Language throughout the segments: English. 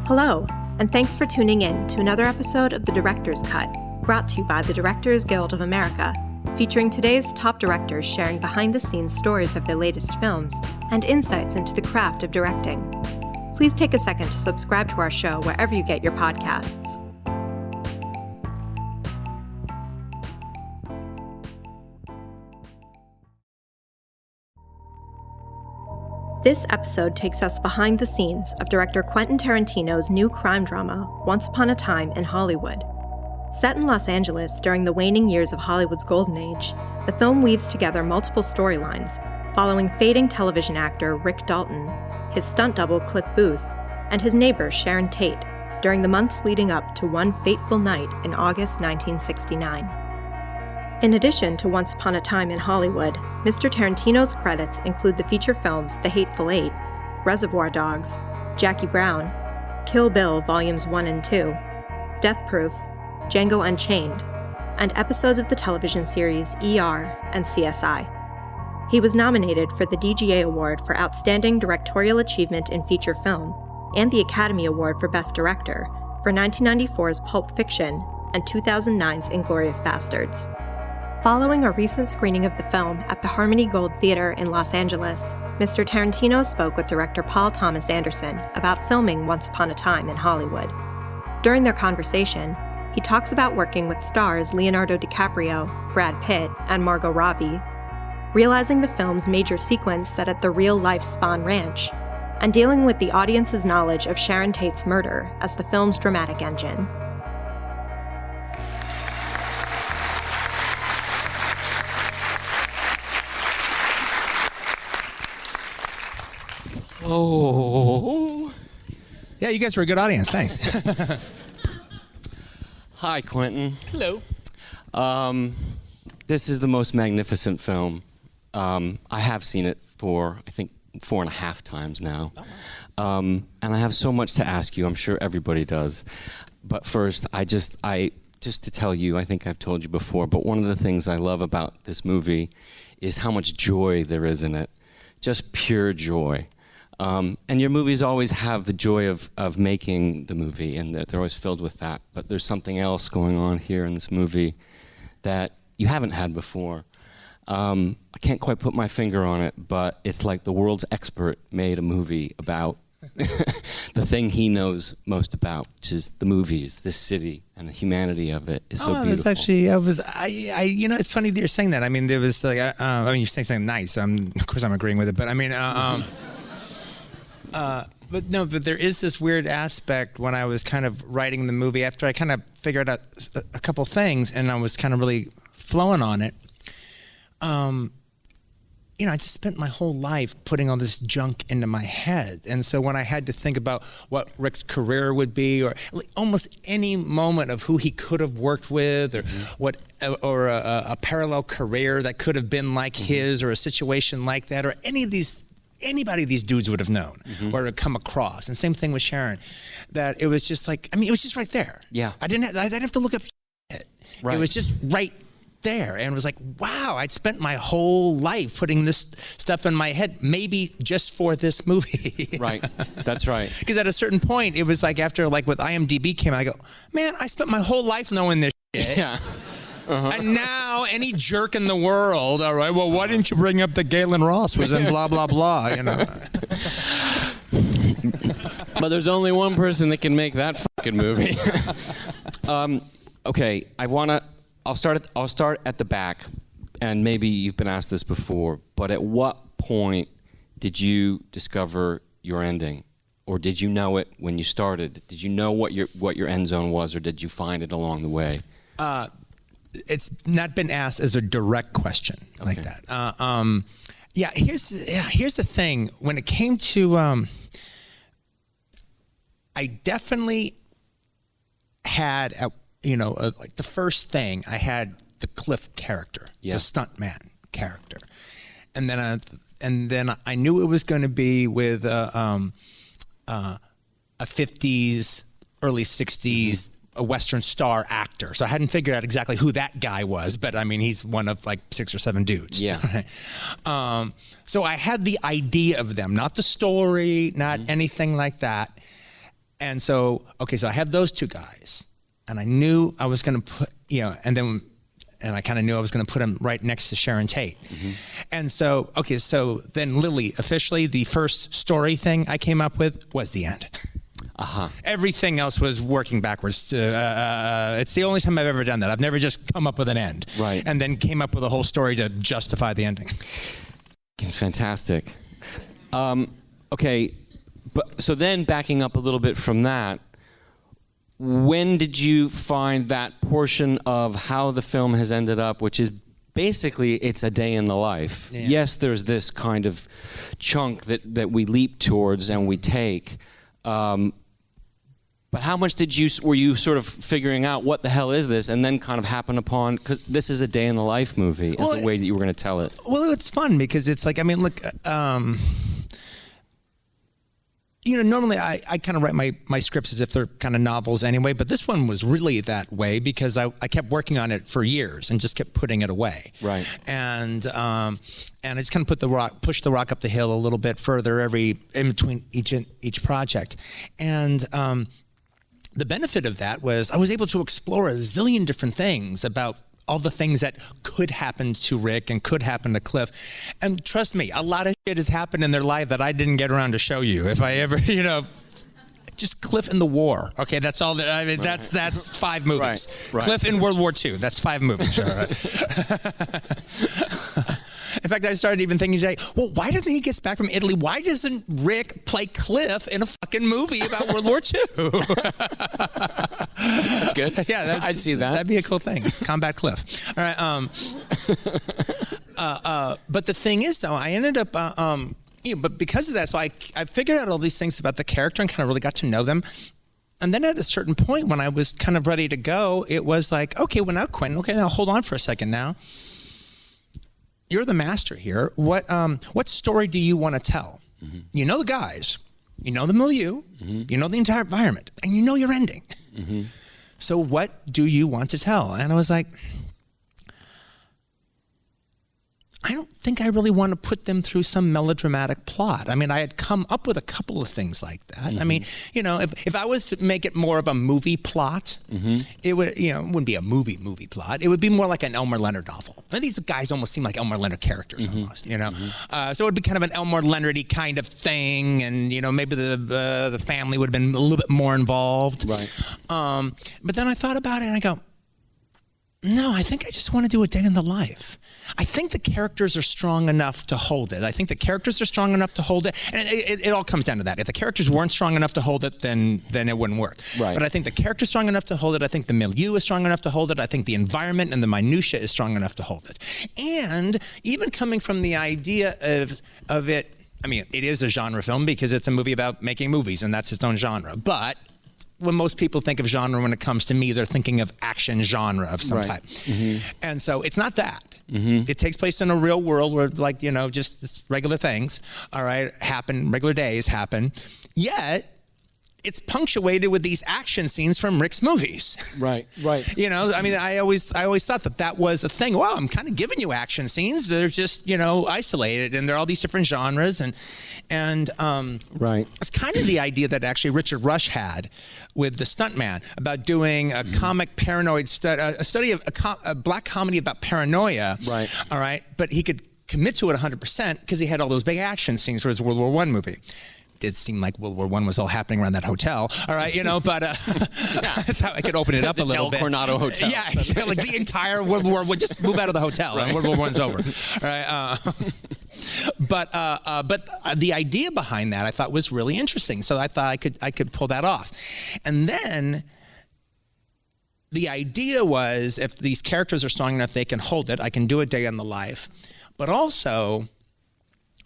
Hello, and thanks for tuning in to another episode of The Director's Cut, brought to you by the Directors Guild of America, featuring today's top directors sharing behind-the-scenes stories of their latest films and insights into the craft of directing. Please take a second to subscribe to our show wherever you get your podcasts. This episode takes us behind the scenes of director Quentin Tarantino's new crime drama, Once Upon a Time in Hollywood. Set in Los Angeles during the waning years of Hollywood's golden age, the film weaves together multiple storylines, following fading television actor Rick Dalton, his stunt double Cliff Booth, and his neighbor Sharon Tate during the months leading up to one fateful night in August 1969. In addition to Once Upon a Time in Hollywood, Mr. Tarantino's credits include the feature films The Hateful Eight, Reservoir Dogs, Jackie Brown, Kill Bill Volumes 1 and 2, Death Proof, Django Unchained, and episodes of the television series ER and CSI. He was nominated for the DGA Award for Outstanding Directorial Achievement in Feature Film and the Academy Award for Best Director for 1994's Pulp Fiction and 2009's Inglourious Basterds. Following a recent screening of the film at the Harmony Gold Theater in Los Angeles, Mr. Tarantino spoke with director Paul Thomas Anderson about filming Once Upon a Time in Hollywood. During their conversation, he talks about working with stars Leonardo DiCaprio, Brad Pitt, and Margot Robbie, realizing the film's major sequence set at the real-life Spahn Ranch, and dealing with the audience's knowledge of Sharon Tate's murder as the film's dramatic engine. Oh. Yeah, you guys were a good audience. Thanks. Hi, Quentin. Hello. This is the most magnificent film. I have seen it for, I think, 4.5 times now. And I have so much to ask you. I'm sure everybody does. But first, just to tell you, I think I've told you before, but one of the things I love about this movie is how much joy there is in it. Just pure joy. And your movies always have the joy of making the movie, and they're always filled with that. But there's something else going on here in this movie that you haven't had before. I can't quite put my finger on it, but it's like the world's expert made a movie about the thing he knows most about, which is the movies, this city, and the humanity of it is so beautiful. That's actually, you know, it's funny that you're saying that. I mean, there was like, I mean, you're saying something nice. Of course, I'm agreeing with it, but I mean, but there is this weird aspect when I was kind of writing the movie after I kind of figured out a couple things and I was kind of really flowing on it. You know, I just spent my whole life putting all this junk into my head. And so when I had to think about what Rick's career would be, or almost any moment of who he could have worked with, or a parallel career that could have been like his, or a situation like that, or anybody these dudes would have known or have come across. And same thing with Sharon, that it was just like, I mean, it was just right there. Yeah. I didn't have to look up it. Right. It was just right there. And it was like, wow, I'd spent my whole life putting this stuff in my head, maybe just for this movie. Right. That's right. Because at a certain point, it was like after, like with IMDb came out, I go, man, I spent my whole life knowing this shit. Yeah. And now any jerk in the world, all right, well, why didn't you bring up that Galen Ross was in blah, blah, blah, you know? But there's only one person that can make that fucking movie. Okay, I'll start at the back, and maybe you've been asked this before, but at what point did you discover your ending? Or did you know it when you started? Did you know what your end zone was, or did you find it along the way? It's not been asked as a direct question like that. Here's the thing. When it came to, I definitely had, like the first thing, I had the Cliff character, the stuntman character, and then I knew it was going to be with a 50s, early 60s. A Western star actor. So I hadn't figured out exactly who that guy was, but I mean, he's one of like 6 or 7 dudes. Yeah. So I had the idea of them, not the story, not anything like that. And so, so I have those two guys, and I knew I was going to put, and I kind of knew I was going to put him right next to Sharon Tate. And so, so then Lily, officially the first story thing I came up with was the end. Everything else was working backwards. It's the only time I've ever done that. I've never just come up with an end. Right. And then came up with a whole story to justify the ending. Fantastic. Okay, but so then backing up a little bit from that, when did you find that portion of how the film has ended up, which is basically it's a day in the life? Yeah. Yes, there's this kind of chunk that we leap towards and we take. But how much were you sort of figuring out what the hell is this, and then kind of happen upon, because this is a day in the life movie, is the way that you were going to tell it? Well, it's fun because it's like, I mean, look, normally I kind of write my scripts as if they're kind of novels anyway, but this one was really that way because I kept working on it for years and just kept putting it away. Right. And I just kind of pushed the rock up the hill a little bit further in between each project. And the benefit of that was I was able to explore a zillion different things about all the things that could happen to Rick and could happen to Cliff. And trust me, a lot of shit has happened in their life that I didn't get around to show you. If I ever, just Cliff in the war. Okay, that's all. That's 5 movies. Right. Cliff in World War II. That's 5 movies. All right. In fact, I started even thinking today, well, why doesn't he get back from Italy? Why doesn't Rick play Cliff in a fucking movie about World War II? That's good. Yeah, I'd see that. That'd be a cool thing. Combat Cliff. All right. But the thing is, though, I ended up, but because of that, so I figured out all these things about the character and kind of really got to know them. And then at a certain point when I was kind of ready to go, it was like, okay, well now, Quentin, now hold on for a second now. You're the master here. What story do you want to tell? Mm-hmm. You know the guys, you know the milieu, you know the entire environment, and you know your ending. Mm-hmm. So what do you want to tell? And I was like, I don't think I really want to put them through some melodramatic plot. I mean, I had come up with a couple of things like that. Mm-hmm. I mean, if I was to make it more of a movie plot, it would, it wouldn't be a movie plot. It would be more like an Elmer Leonard novel. And these guys almost seem like Elmer Leonard characters almost, So it would be kind of an Elmer Leonard-y kind of thing, and maybe the family would have been a little bit more involved. Right. But then I thought about it and I go, no, I think I just want to do a day in the life. I think the characters are strong enough to hold it. And it all comes down to that. If the characters weren't strong enough to hold it, then it wouldn't work. Right. But I think the character's strong enough to hold it. I think the milieu is strong enough to hold it. I think the environment and the minutia is strong enough to hold it. And even coming from the idea of it, I mean, it is a genre film because it's a movie about making movies, and that's its own genre. But when most people think of genre when it comes to me, they're thinking of action genre of some type. Mm-hmm. And so it's not that. Mm-hmm. It takes place in a real world where, just regular things, all right, happen, regular days happen. Yet, it's punctuated with these action scenes from Rick's movies. Right. I mean, I always thought that was a thing. Well, I'm kind of giving you action scenes. They're just, isolated, and they're all these different genres. And right. It's kind of the idea that actually Richard Rush had with The Stuntman about doing a comic paranoid a study of a black comedy about paranoia. Right. All right. But he could commit to it 100% because he had all those big action scenes for his World War I movie. Did seem like World War I was all happening around that hotel, all right, but that's how I could open it up a little bit. El Coronado Hotel. Yeah, like the entire World War would just move out of the hotel and World War I's over, all right. But the idea behind that I thought was really interesting, so I thought I could pull that off, and then the idea was if these characters are strong enough, they can hold it. I can do a day in the life, but also,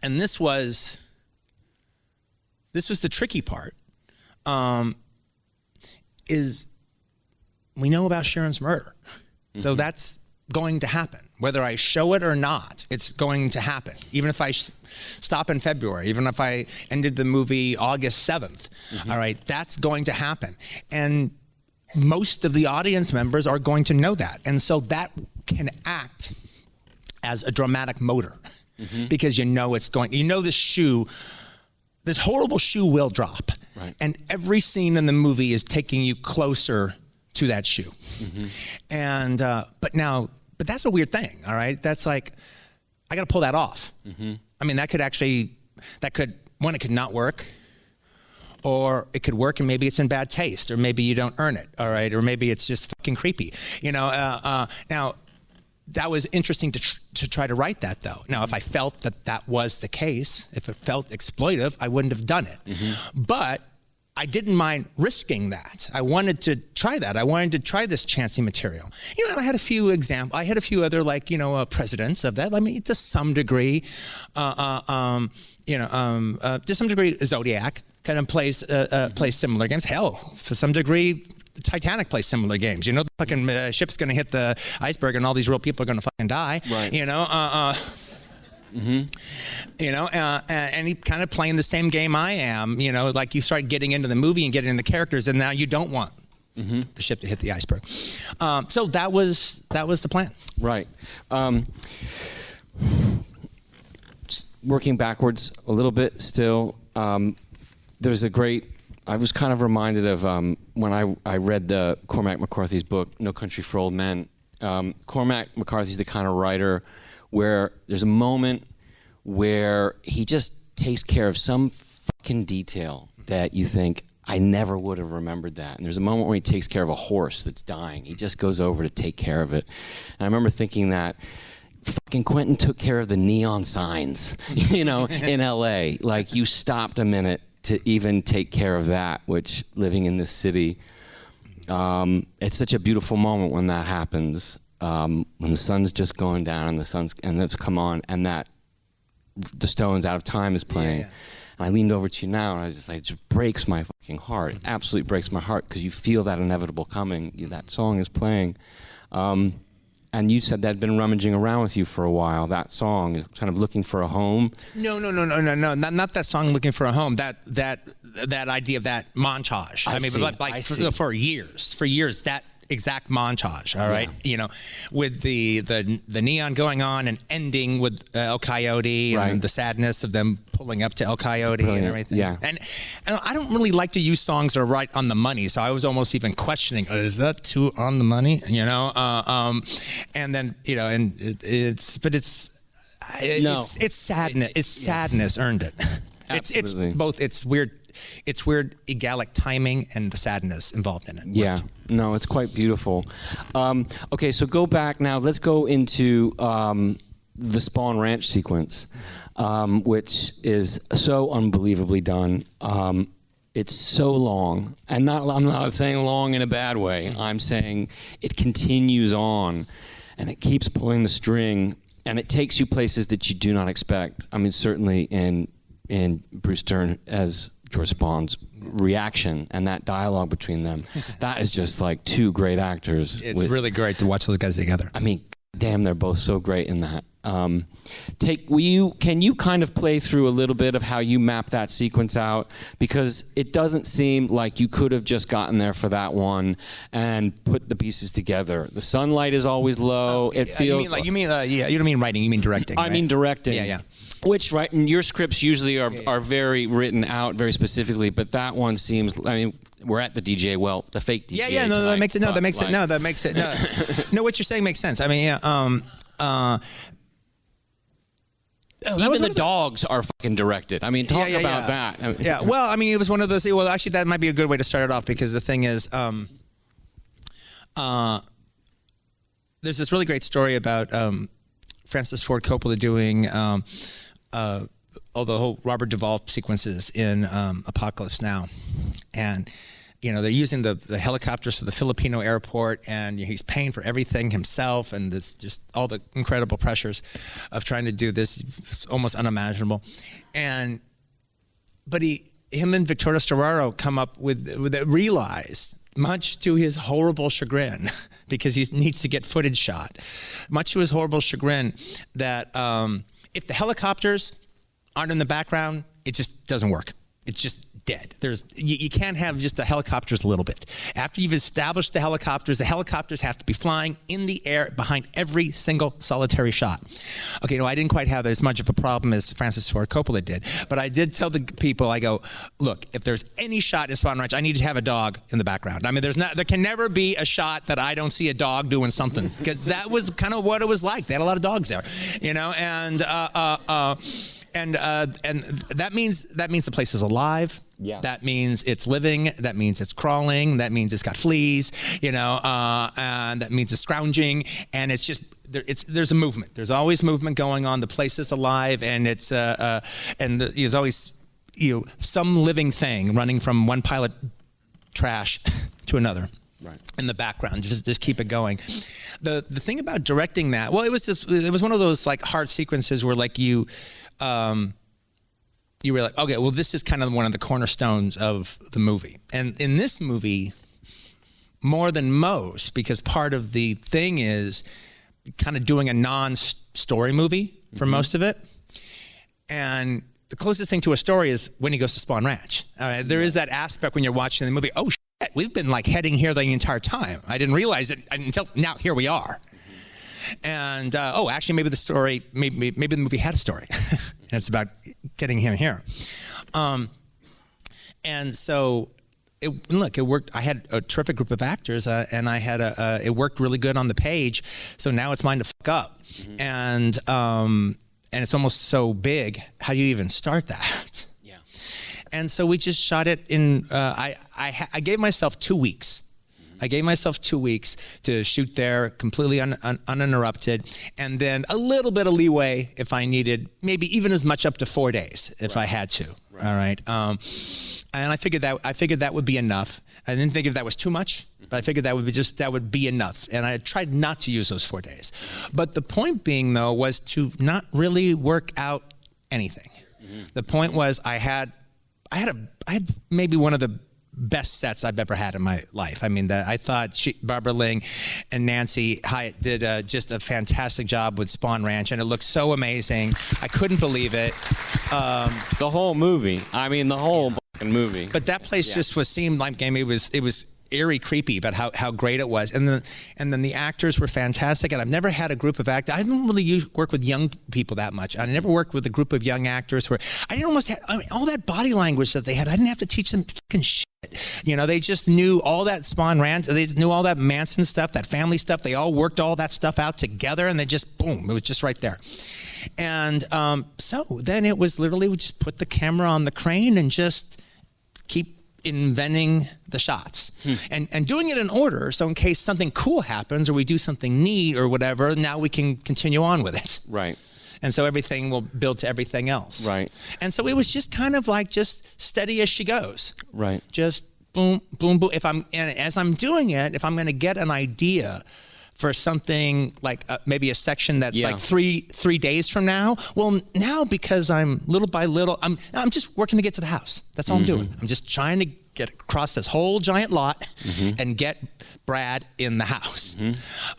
and this was the tricky part, is we know about Sharon's murder. Mm-hmm. So that's going to happen. Whether I show it or not, it's going to happen. Even if I stop in February, even if I ended the movie August 7th, all right, that's going to happen. And most of the audience members are going to know that. And so that can act as a dramatic motor because it's going, this horrible shoe will drop. Right. And every scene in the movie is taking you closer to that shoe. And, but that's a weird thing, all right? That's like, I got to pull that off. I mean, it could not work, or it could work and maybe it's in bad taste, or maybe you don't earn it, all right? Or maybe it's just fucking creepy, Now, that was interesting to try to write that, though. Now, if I felt that was the case, if it felt exploitive, I wouldn't have done it. But I didn't mind risking that. I wanted to try that. I wanted to try this chancy material. And I had a few examples. I had a few other, precedents of that. I mean, to some degree, to some degree, Zodiac kind of plays similar games. Hell, for some degree, Titanic plays similar games. The fucking ship's going to hit the iceberg and all these real people are going to fucking die. Right. And he kind of playing the same game I am. Like you start getting into the movie and getting into the characters, and now you don't want the ship to hit the iceberg. So that was the plan. Right. Working backwards a little bit still, there's a great, I was kind of reminded of when I read Cormac McCarthy's book, No Country for Old Men. Cormac McCarthy's the kind of writer where there's a moment where he just takes care of some fucking detail that you think, I never would have remembered that. And there's a moment where he takes care of a horse that's dying. He just goes over to take care of it. And I remember thinking that fucking Quentin took care of the neon signs, in LA. Like, you stopped a minute to even take care of that, which, living in this city, it's such a beautiful moment when that happens. When the sun's just going down and it's come on, and that the Stones Out of Time is playing. Yeah. And I leaned over to you now, and I was just like, it just breaks my fucking heart. It absolutely breaks my heart, because you feel that inevitable coming. That song is playing. And you said that had been rummaging around with you for a while, that song, kind of looking for a home. No. Not that song, Looking for a Home. That idea of that montage. For years, that exact montage, all right? Yeah. With the neon going on and ending with El Coyote and the sadness of them pulling up to El Coyote and everything. Yeah. And I don't really like to use songs that are right on the money, so I was almost even questioning, is that too on the money? And then, it's sadness. It's sadness earned it. It's both. It's weird. It's weird, egalic timing and the sadness involved in it. Yeah, no, it's quite beautiful. Okay, so go back now. Let's go into the Spawn Ranch sequence, which is so unbelievably done. It's so long, and I'm not saying long in a bad way. I'm saying it continues on, and it keeps pulling the string, and it takes you places that you do not expect. I mean, certainly in Bruce Dern as George Spawn's reaction and that dialogue between them, that is just like two great actors. It's really great to watch those guys together. I mean, damn, they're both so great in that. Can you kind of play through a little bit of how you map that sequence out? Because it doesn't seem like you could have just gotten there for that one and put the pieces together. The sunlight is always low. It feels you don't mean writing, you mean directing. I mean directing. Yeah. Which, right, and your scripts usually are very written out very specifically, but that one seems, I mean, we're at the DJ, the fake DJ. Yeah, no, that makes it. No, what you're saying makes sense. I mean, even the dogs are fucking directed. I mean, talk about that. Well, I mean, it was one of those. Well, actually, that might be a good way to start it off, because the thing is, there's this really great story about Francis Ford Coppola doing all the whole Robert Duvall sequences in Apocalypse Now, and they're using the helicopters to the Filipino airport, and he's paying for everything himself, and it's just all the incredible pressures of trying to do this, almost unimaginable. But him and Victoria Storaro come up with realized, much to his horrible chagrin, because he needs to get footage shot, much to his horrible chagrin, that if the helicopters aren't in the background, it just doesn't work. It just dead. You can't have just the helicopters a little bit. After you've established the helicopters have to be flying in the air behind every single solitary shot. Okay, no, I didn't quite have as much of a problem as Francis Ford Coppola did, but I did tell the people, I go, look, if there's any shot in Spawn Ranch, I need to have a dog in the background. I mean, there can never be a shot that I don't see a dog doing something, because that was kind of what it was like. They had a lot of dogs there, and that means the place is alive. Yeah. That means it's living. That means it's crawling. That means it's got fleas. And that means it's scrounging. And it's just there's a movement. There's always movement going on. The place is alive, and there's always some living thing running from one pile of trash to another. Right. In the background, just keep it going. The thing about directing that, well, it was one of those like hard sequences where like you were like, okay, well, this is kind of one of the cornerstones of the movie. And in this movie, more than most, because part of the thing is kind of doing a non-story movie for most of it. And the closest thing to a story is when he goes to Spawn Ranch. There is that aspect when you're watching the movie, oh, shit, we've been like heading here the entire time. I didn't realize it until now, here we are. And, actually, maybe the story, maybe the movie had a story. And it's about getting him here. And so, it worked. I had a terrific group of actors, and I had it worked really good on the page. So now it's mine to fuck up. And it's almost so big. How do you even start that? Yeah. And so we just shot it in, I gave myself 2 weeks. I gave myself 2 weeks to shoot there completely uninterrupted, and then a little bit of leeway if I needed, maybe even as much up to 4 days if I had to. Right. All right. And I figured that would be enough. I didn't think if that was too much, but I figured that would be enough. And I tried not to use those 4 days. But the point being, though, was to not really work out anything. Mm-hmm. The point was I had maybe one of the best sets I've ever had in my life. I mean, I thought Barbara Ling and Nancy Hyatt did just a fantastic job with Spawn Ranch, and it looked so amazing. I couldn't believe it. The whole movie. I mean, the whole fucking movie. But that place just seemed like it was eerie, creepy, but how great it was. And then the actors were fantastic. And I've never had a group of actors. I didn't really work with young people that much. I never worked with a group of young actors where I didn't almost have all that body language that they had. I didn't have to teach them fucking shit. They just knew all that Spawn Ranch. They knew all that Manson stuff, that family stuff. They all worked all that stuff out together, and they just, boom, it was just right there. And so then it was literally, we just put the camera on the crane and just keep inventing the shots and doing it in order, so in case something cool happens or we do something neat or whatever, now we can continue on with it. Right. And so everything will build to everything else. Right. And so it was just kind of like just steady as she goes. Right. Just boom, boom, boom. As I'm doing it, if I'm going to get an idea for something like maybe a section that's like three days from now. Well, now because I'm little by little, I'm just working to get to the house. That's all I'm doing. I'm just trying to get across this whole giant lot and get Brad in the house.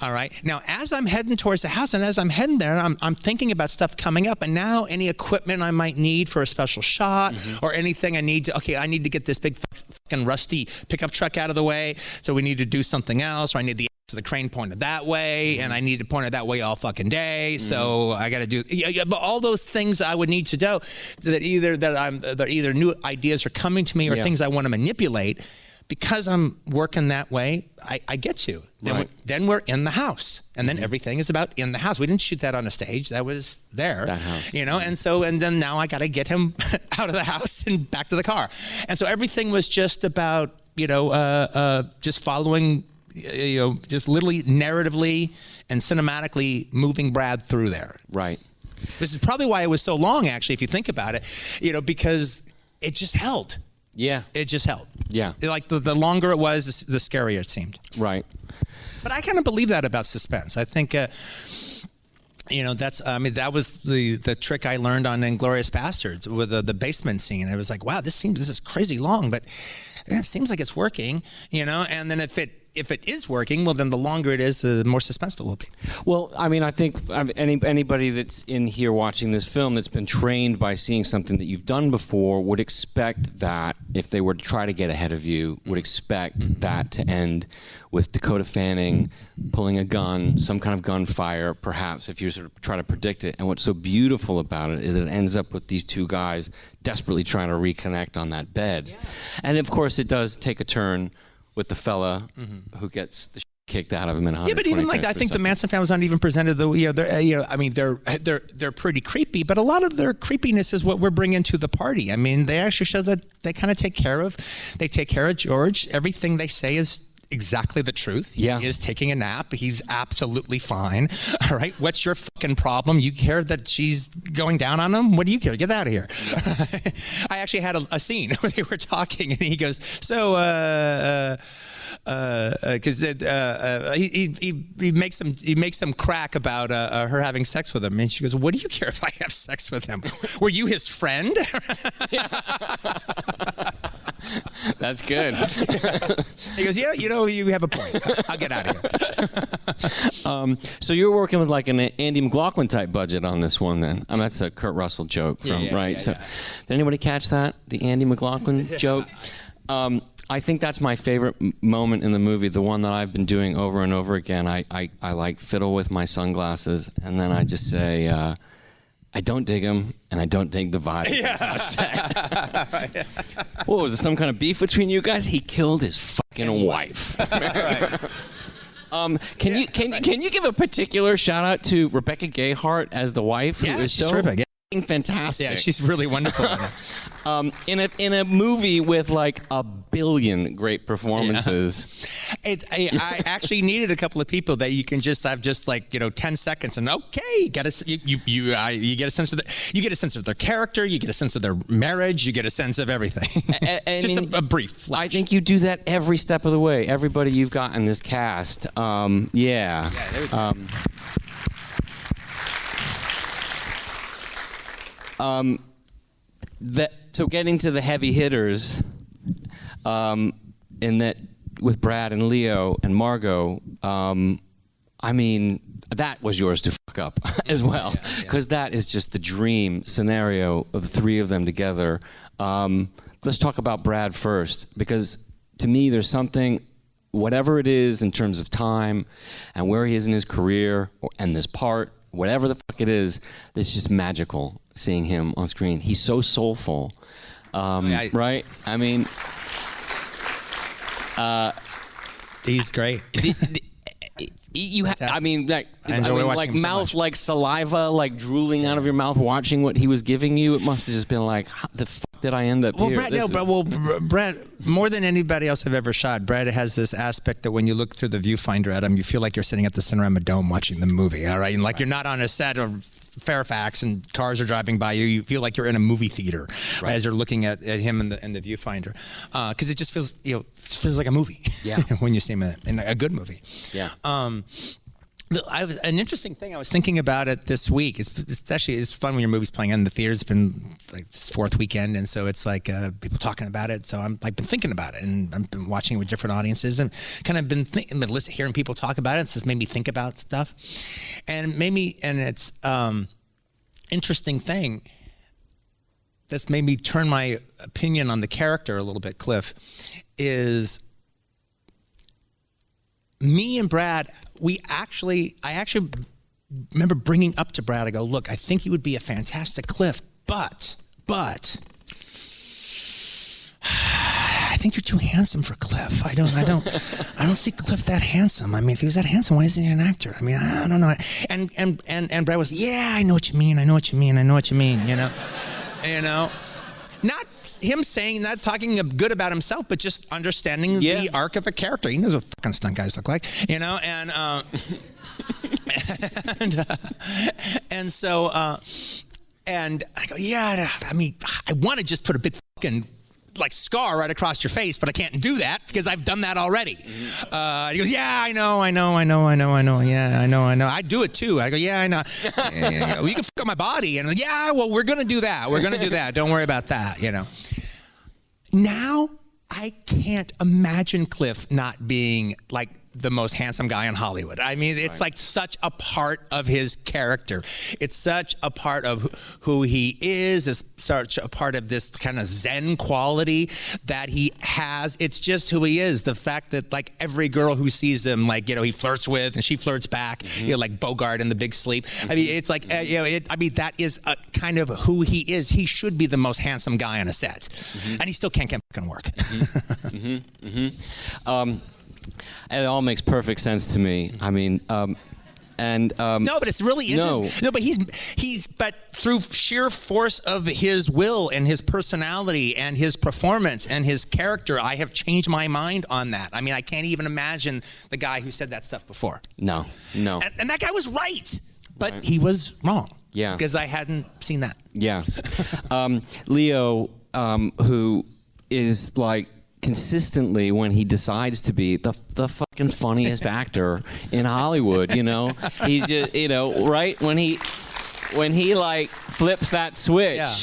All right. Now, as I'm heading towards the house and as I'm heading there, I'm thinking about stuff coming up. And now any equipment I might need for a special shot or anything I need to get this big fucking rusty pickup truck out of the way. So we need to do something else, or I need the crane pointed that way, and I need to point it that way all fucking day. So I got to do, but all those things I would need to do that either new ideas are coming to me or things I want to manipulate. Because I'm working that way, I get you. Then we're in the house, and then everything is about in the house. We didn't shoot that on a stage; that was there, that house. And then now I got to get him out of the house and back to the car, and so everything was just about just following. Just literally narratively and cinematically moving Brad through there. Right. This is probably why it was so long, actually, if you think about it, because it just held. Yeah. It just held. Yeah. Like the longer it was, the scarier it seemed. Right. But I kind of believe that about suspense. I think, that was the trick I learned on Inglourious Bastards with the basement scene. I was like, wow, this is crazy long, but it seems like it's working, and then if it if it is working, well, then the longer it is, the more suspenseful it will be. Well, I mean, I think anybody that's in here watching this film that's been trained by seeing something that you've done before would expect that if they were to try to get ahead of you, would expect that to end with Dakota Fanning pulling a gun, some kind of gunfire, perhaps, if you sort of try to predict it. And what's so beautiful about it is that it ends up with these two guys desperately trying to reconnect on that bed. Yeah. And of course, it does take a turn with the fella who gets the kicked out of him in 120 Yeah, but even like I think the Manson family's not even presented the I mean they're pretty creepy, but a lot of their creepiness is what we're bringing to the party. I mean, they actually show that they kind of take care of George. Everything they say is exactly the truth. Yeah. He is taking a nap. He's absolutely fine. All right. What's your fucking problem? You care that she's going down on him? What do you care? Get out of here. I actually had a scene where they were talking and he goes, so, because he makes some crack about her having sex with him, and she goes, "What do you care if I have sex with him? Were you his friend?" That's good. He goes, "Yeah, you have a point. I'll get out of here." So you're working with like an Andy McLaughlin type budget on this one, then? I mean, that's a Kurt Russell joke, right? So, did anybody catch that? The Andy McLaughlin joke. I think that's my favorite moment in the movie, the one that I've been doing over and over again. I like fiddle with my sunglasses, and then I just say, I don't dig him, and I don't dig the vibe. Yeah. What was it, some kind of beef between you guys? He killed his fucking wife. Can you give a particular shout out to Rebecca Gayheart as the wife, who is so terrific. Fantastic. Yeah, she's really wonderful. In a movie with like a billion great performances. Yeah. I actually needed a couple of people that you can just have just like 10 seconds and you get a sense of their character, you get a sense of their marriage, you get a sense of everything. Just a brief flash. I think you do that every step of the way. Everybody you've got in this cast. Yeah. So getting to the heavy hitters, in that with Brad and Leo and Margot, I mean, that was yours to fuck up as well, because that is just the dream scenario of the three of them together. Let's talk about Brad first, because to me there's something, whatever it is in terms of time and where he is in his career and this part, whatever the fuck it is, it's just magical seeing him on screen. He's so soulful, right? I mean, he's great. I mean, like mouth, so like saliva, like drooling out of your mouth, watching what he was giving you. It must have just been like, how the fuck did I end up here? Brad, more than anybody else I've ever shot, Brad has this aspect that when you look through the viewfinder at him, you feel like you're sitting at the Cinerama Dome watching the movie, all right? And like you're not on a set of Fairfax and cars are driving by you. You feel like you're in a movie theater as you're looking at him in the viewfinder, because it just feels like a movie. Yeah. When you see him in a good movie. Yeah. An interesting thing I was thinking about it this week. It's fun when your movie's playing in the theaters. It's been like this fourth weekend, and so it's like people talking about it. So I've been thinking about it, and I've been watching it with different audiences, and kind of been hearing people talk about it. So it's made me think about stuff, and it's interesting thing that's made me turn my opinion on the character a little bit, Cliff, is me and Brad, I actually remember bringing up to Brad, I go, look, I think you would be a fantastic Cliff, but I think you're too handsome for Cliff. I don't see Cliff that handsome. I mean, if he was that handsome, why isn't he an actor? I mean, I don't know. And Brad was, yeah, I know what you mean. Not him saying that, talking good about himself, but just understanding the arc of a character. He knows what fucking stunt guys look like, and so I go, yeah, I mean, I want to just put a big fucking like scar right across your face, but I can't do that because I've done that already. He goes, yeah, I know. Yeah, I know. I do it too. I go, yeah, I know. Well, you can fuck up my body. And yeah, well, we're going to do that. Don't worry about that, Now, I can't imagine Cliff not being like the most handsome guy in Hollywood. I mean, it's like such a part of his character. It's such a part of who he is. It's such a part of this kind of Zen quality that he has. It's just who he is. The fact that like every girl who sees him, like, you know, he flirts with and she flirts back, you know, like Bogart in The Big Sleep. I mean, it's like, you know, that is a kind of who he is. He should be the most handsome guy on a set. And he still can't get fucking work. It all makes perfect sense to me. I mean, no, but it's really interesting. No, but but through sheer force of his will and his personality and his performance and his character, I have changed my mind on that. I mean, I can't even imagine the guy who said that stuff before. No. And that guy was right, but he was wrong. Yeah. Because I hadn't seen that. Yeah. Leo, who is like, consistently, when he decides to be the fucking funniest actor in Hollywood, you know, he's just, you know, right when he like flips that switch. Yeah.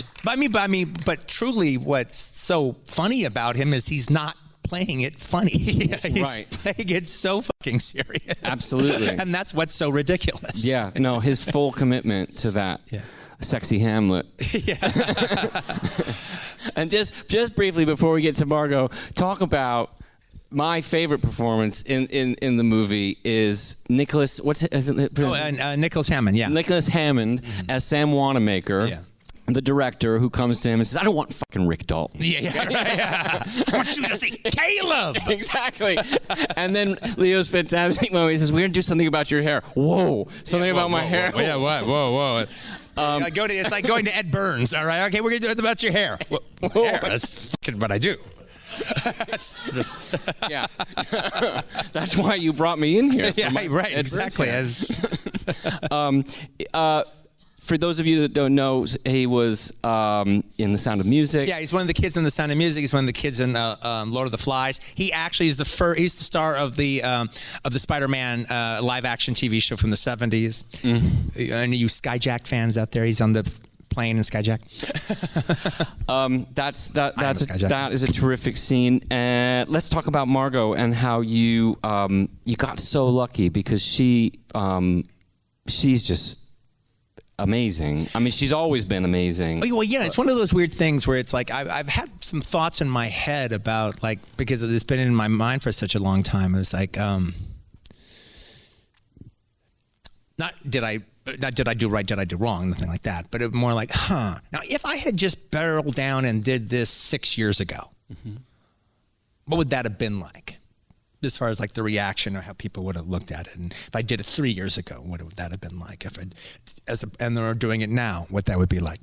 But truly, what's so funny about him is he's not playing it funny. He's playing it so fucking serious. Absolutely. And that's what's so ridiculous. Yeah. No, his full commitment to that. Yeah. Sexy Hamlet. Yeah. And just briefly before we get to Margot, talk about my favorite performance in the movie is Nicholas. Nicholas Hammond. Yeah. Nicholas Hammond as Sam Wanamaker. Yeah. The director who comes to him and says, "I don't want fucking Rick Dalton. Yeah. I want you to see Caleb." Exactly. And then Leo's fantastic moment. He says, "We're gonna do something about your hair." Whoa, something about my hair. Yeah, what? Whoa. It's like going to Ed Burns. All right, okay, we're gonna do it about your hair. Hair, that's fucking what I do. Yeah. That's why you brought me in here. Yeah, right. Exactly. For those of you that don't know, he was in The Sound of Music. Yeah, he's one of the kids in The Sound of Music. He's one of the kids in Lord of the Flies. He actually is he's the star of the Spider-Man live-action TV show from the 70s. Any you Skyjack fans out there? He's on the plane in Skyjack. That is a terrific scene. And let's talk about Margot and how you got so lucky because she's just amazing. I mean, she's always been amazing. Oh, well, yeah, it's one of those weird things where it's like I've had some thoughts in my head about, like, because it's been in my mind for such a long time. It was like, not did I do right, did I do wrong, nothing like that. But it more like, now if I had just barreled down and did this 6 years ago, what would that have been like? As far as like the reaction or how people would have looked at it, and if I did it 3 years ago, what would that have been like? And they're doing it now, what that would be like.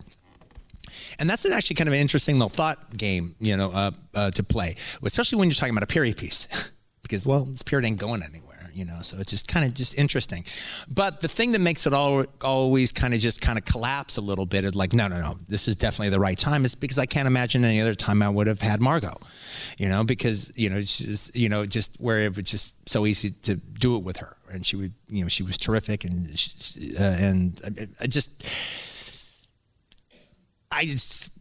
And that's actually kind of an interesting little thought game, you know, to play, especially when you're talking about a period piece, because this period ain't going anywhere, you know. So it's just kind of just interesting. But the thing that makes it always kind of collapse a little bit, is like, no, this is definitely the right time, is because I can't imagine any other time I would have had Margot. You know, because, you know, it's just, you know, just where it was just so easy to do it with her. And she would, you know, she was terrific. And I just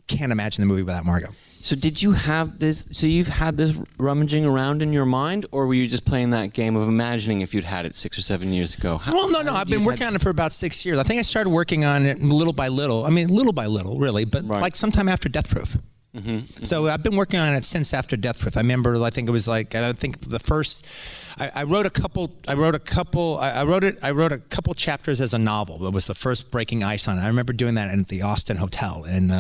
can't imagine the movie without Margot. So did you have this, so you've had this rummaging around in your mind, or were you just playing that game of imagining if you'd had it 6 or 7 years ago? No, I've been working on it for about 6 years. I think I started working on it little by little. I mean, little by little, really, but like sometime after Death Proof. So I've been working on it since after Death Proof. I remember, I think it was like, I think the first, I wrote a couple chapters as a novel. It was the first breaking ice on it. I remember doing that at the Austin Hotel and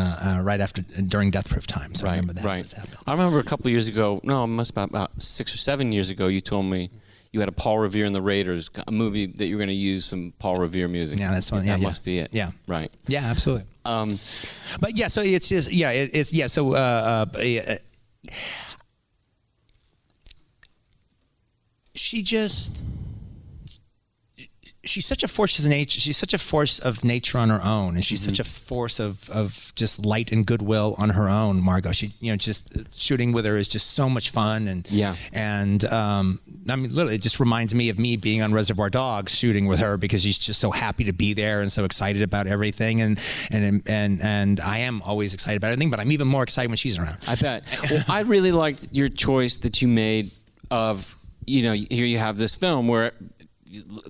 during Death Proof time. So I remember that. Right. I remember a couple of years ago, it must have been about 6 or 7 years ago, you told me you had a Paul Revere and the Raiders, a movie that you were going to use some Paul Revere music. Yeah, that's one. Yeah, that must be it. Yeah. Right. Yeah, absolutely. But yeah, so it's just, so she she's such a force of nature. She's such a force of nature on her own, and she's such a force of just light and goodwill on her own. Margot, she just shooting with her is just so much fun, and I mean, literally, it just reminds me of me being on Reservoir Dogs shooting with her because she's just so happy to be there and so excited about everything, and I am always excited about everything, but I'm even more excited when she's around. I bet. Well, I really liked your choice that you made of, here you have this film where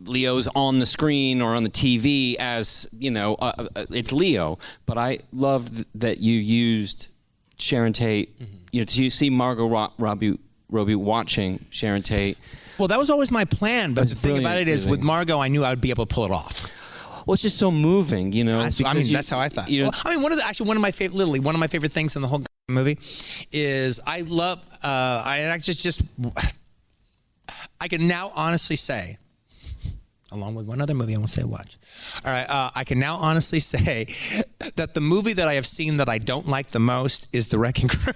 Leo's on the screen or on the TV as, it's Leo. But I loved that you used Sharon Tate, to see Margot Robbie watching Sharon Tate. Well, that was always my plan, but the thing about it is with Margot, I knew I would be able to pull it off. Well, it's just so moving, That's how I thought. One of my favorite things in the whole movie is I can now honestly say, along with one other movie I won't say watch. All right, I can now honestly say that the movie that I have seen that I don't like the most is The Wrecking Crew.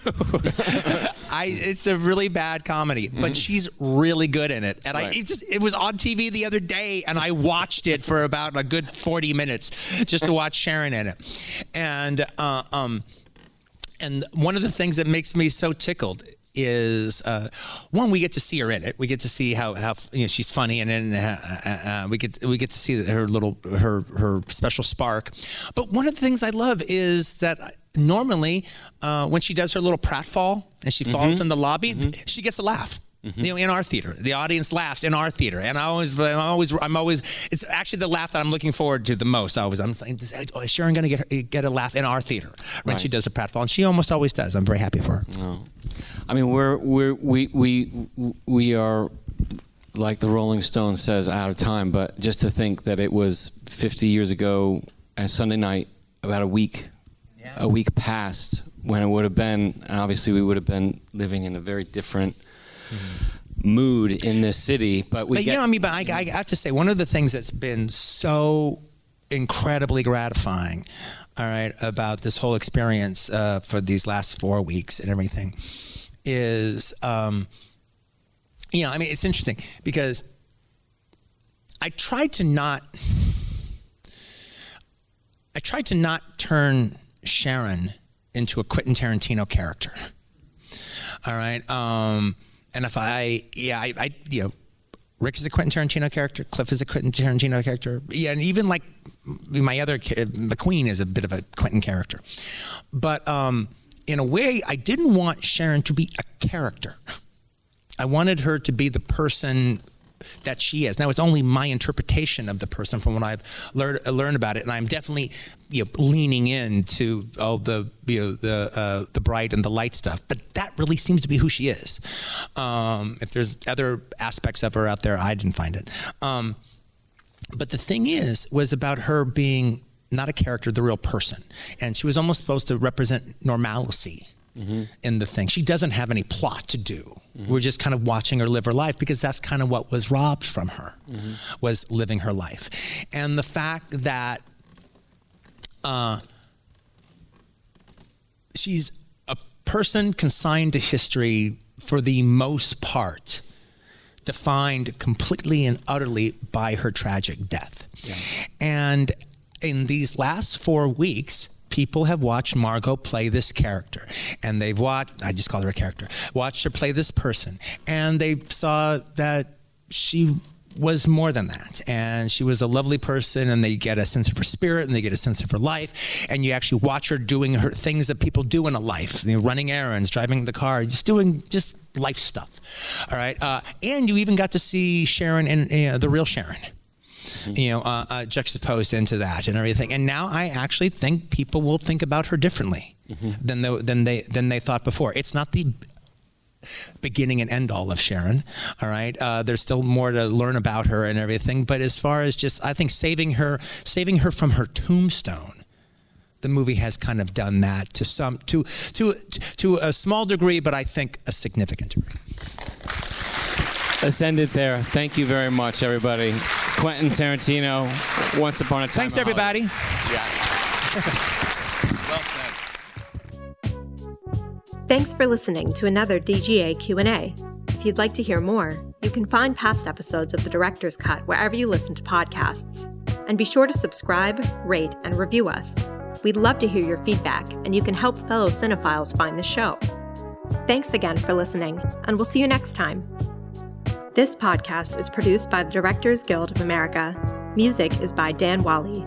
It's a really bad comedy, but she's really good in it. And it was on TV the other day, and I watched it for about a good 40 minutes just to watch Sharon in it. And one of the things that makes me so tickled is one, we get to see her in it. We get to see how she's funny, and then we get to see her special spark. But one of the things I love is that normally when she does her little pratfall and she falls in the lobby, she gets a laugh. In our theater, the audience laughs in our theater, and I'm always. It's actually the laugh that I'm looking forward to the most. I'm saying, is Sharon going to get a laugh in our theater when she does a pratfall? And she almost always does. I'm very happy for her. Oh. I mean, we are, like the Rolling Stone says, out of time. But just to think that it was 50 years ago, on Sunday night, about a week past when it would have been. And obviously, we would have been living in a very different mood in this city, but I have to say, one of the things that's been so incredibly gratifying, all right, about this whole experience for these last 4 weeks and everything is, it's interesting because I tried to not turn Sharon into a Quentin Tarantino character. All right. And if Rick is a Quentin Tarantino character, Cliff is a Quentin Tarantino character, and even like my other McQueen is a bit of a Quentin character. But in a way, I didn't want Sharon to be a character. I wanted her to be the person that she is. Now, it's only my interpretation of the person from what I've learned about it, and I'm definitely leaning into all the bright and the light stuff. But that really seems to be who she is. If there's other aspects of her out there, I didn't find it. But the thing was about her being not a character, the real person, and she was almost supposed to represent normalcy. In the thing. She doesn't have any plot to do. We're just kind of watching her live her life because that's kind of what was robbed from her, was living her life. And the fact that she's a person consigned to history for the most part, defined completely and utterly by her tragic death. Yeah. And in these last 4 weeks, people have watched Margot play this character, and they've watched, I just call her a character, watched her play this person, and they saw that she was more than that, and she was a lovely person, and they get a sense of her spirit, and they get a sense of her life, and you actually watch her doing her things that people do in a life, running errands, driving the car, doing life stuff, all right? And you even got to see Sharon and the real Sharon. Juxtaposed into that and everything. And now I actually think people will think about her differently than they thought before. It's not the beginning and end all of Sharon, all right? There's still more to learn about her and everything. But as far as I think saving her from her tombstone, the movie has kind of done that to a small degree, but I think a significant degree. Let's end it there. Thank you very much, everybody. Quentin Tarantino, Once Upon a Time. Thanks, everybody. Yeah. Well said. Thanks for listening to another DGA Q&A. if you'd like to hear more, you can find past episodes of The Director's Cut wherever you listen to podcasts. And be sure to subscribe, rate, and review us. We'd love to hear your feedback, and you can help fellow cinephiles find the show. Thanks again for listening, and we'll see you next time. This podcast is produced by the Directors Guild of America. Music is by Dan Wally.